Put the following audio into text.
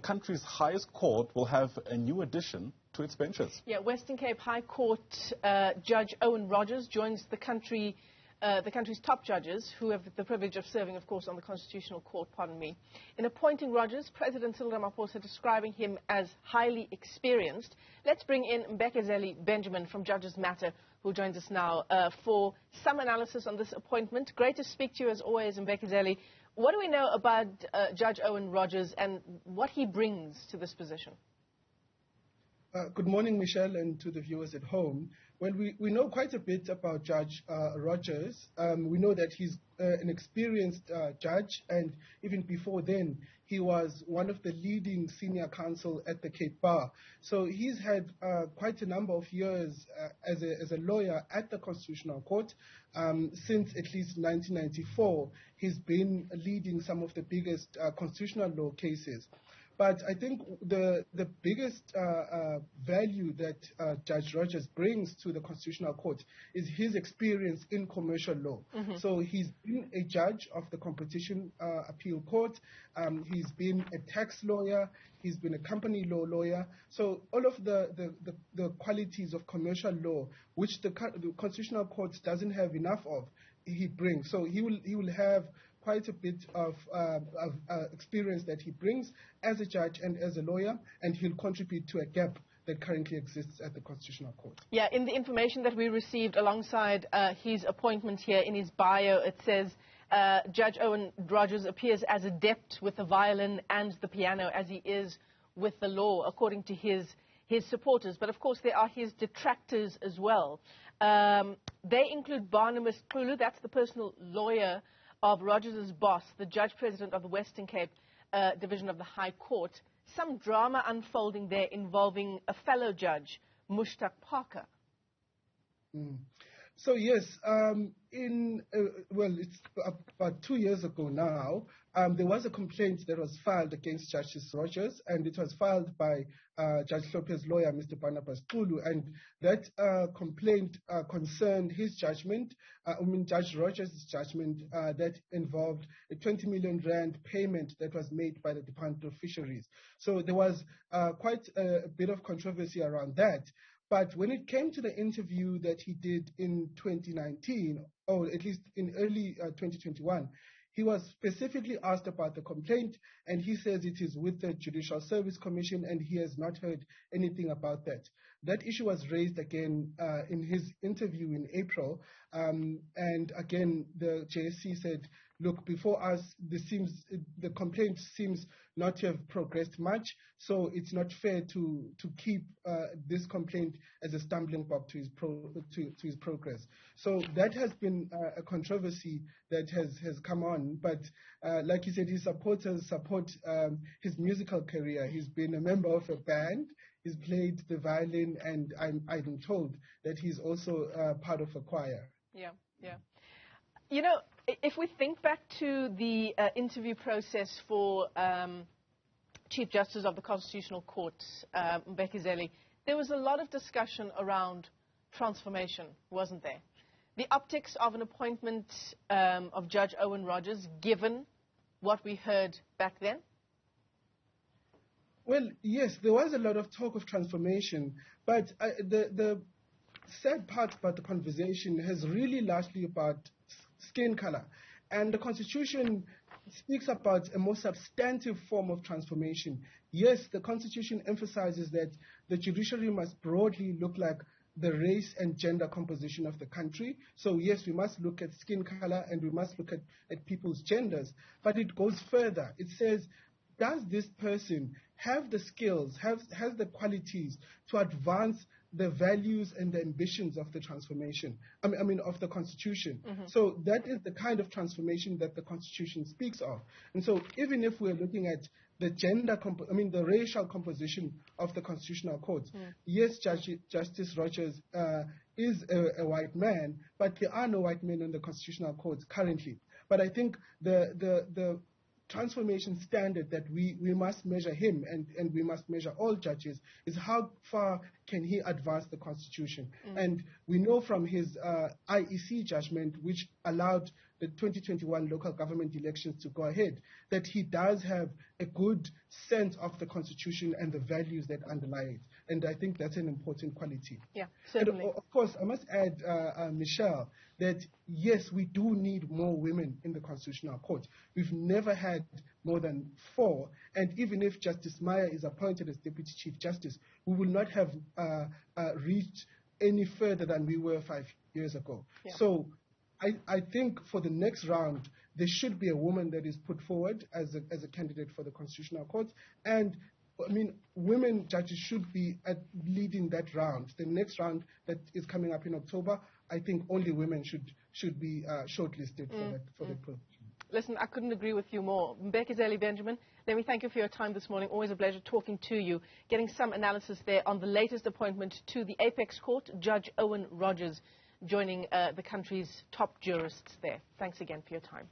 country's highest court will have a new addition to its benches. Yeah, Western Cape High Court Judge Owen Rogers joins the country's top judges, who have the privilege of serving, of course, on the Constitutional Court, In appointing Rogers, President Cyril Ramaphosa describing him as highly experienced. Let's bring in Mbekezeli Benjamin from Judges Matter, who joins us now for some analysis on this appointment. Great to speak to you as always, Mbekezeli. What do we know about Judge Owen Rogers and what he brings to this position? Good morning, Michelle, and to the viewers at home. Well, we know quite a bit about Judge Rogers. We know that he's an experienced judge, and even before then, he was one of the leading senior counsel at the Cape Bar. So he's had quite a number of years as a lawyer at the Constitutional Court. Since at least 1994, he's been leading some of the biggest constitutional law cases. But I think the biggest value that Judge Rogers brings to the Constitutional Court is his experience in commercial law. So he's been a judge of the Competition Appeal Court. He's been a tax lawyer. He's been a company law lawyer. So all of the qualities of commercial law, which the Constitutional Court doesn't have enough of, he brings. So he will have quite a bit of experience that he brings as a judge and as a lawyer, and he'll contribute to a gap that currently exists at the Constitutional Court. Yeah, in the information that we received alongside his appointment here in his bio, it says Judge Owen Rogers appears as adept with the violin and the piano as he is with the law, according to his supporters. But of course, there are his detractors as well. They include Barnabas Xulu, that's the personal lawyer of Rogers' boss, the Judge President of the Western Cape Division of the High Court. Some drama unfolding there involving a fellow judge, Mushtaq Parker. So yes, it's about 2 years ago now, there was a complaint that was filed against Justice Rogers, and it was filed by Judge Hlophe's lawyer, Mr. Barnabas Xulu, and that complaint concerned his judgment, Judge Rogers' judgment that involved a 20 million rand payment that was made by the Department of Fisheries. So there was quite a bit of controversy around that. But when it came to the interview that he did in 2019, or at least in early 2021, he was specifically asked about the complaint, and he says it is with the Judicial Service Commission, and he has not heard anything about that. That issue was raised again in his interview in April, and again, the JSC said, look, before us, the complaint seems not to have progressed much, so it's not fair to keep this complaint as a stumbling block to his progress. So that has been a controversy that has come on. But like you said, his supporters support his musical career. He's been a member of a band. He's played the violin, and I'm told that he's also part of a choir. Yeah. You know, if we think back to the interview process for Chief Justice of the Constitutional Court, Mbekezeli, there was a lot of discussion around transformation, wasn't there? The optics of an appointment of Judge Owen Rogers, given what we heard back then? Well, yes, there was a lot of talk of transformation, but the sad part about the conversation has really largely about skin color. And the Constitution speaks about a more substantive form of transformation. Yes, the Constitution emphasizes that the judiciary must broadly look like the race and gender composition of the country. So yes, we must look at skin color and we must look at people's genders. But it goes further. It says, does this person have the skills, has the qualities to advance the values and the ambitions of the transformation, of the Constitution? So that is the kind of transformation that the Constitution speaks of. And so even if we're looking at the the racial composition of the Constitutional Court, yes, Justice Rogers is a white man, but there are no white men in the Constitutional Court currently. But I think the transformation standard that we must measure him and we must measure all judges is how far can he advance the Constitution. And we know from his IEC judgment, which allowed the 2021 local government elections to go ahead, that he does have a good sense of the Constitution and the values that underlie it. And I think that's an important quality. Yeah, certainly. And of course, I must add, Michelle, that yes, we do need more women in the Constitutional Court. We've never had more than 4, and even if Justice Meyer is appointed as Deputy Chief Justice, we will not have reached any further than we were 5 years ago. Yeah. So I think for the next round, there should be a woman that is put forward as a candidate for the Constitutional Court. And I mean, women judges should be leading that round. The next round that is coming up in October, I think only women should be shortlisted for that position. Listen, I couldn't agree with you more. Mbekezeli Benjamin, let me thank you for your time this morning. Always a pleasure talking to you, getting some analysis there on the latest appointment to the Apex Court, Judge Owen Rogers, joining the country's top jurists there. Thanks again for your time.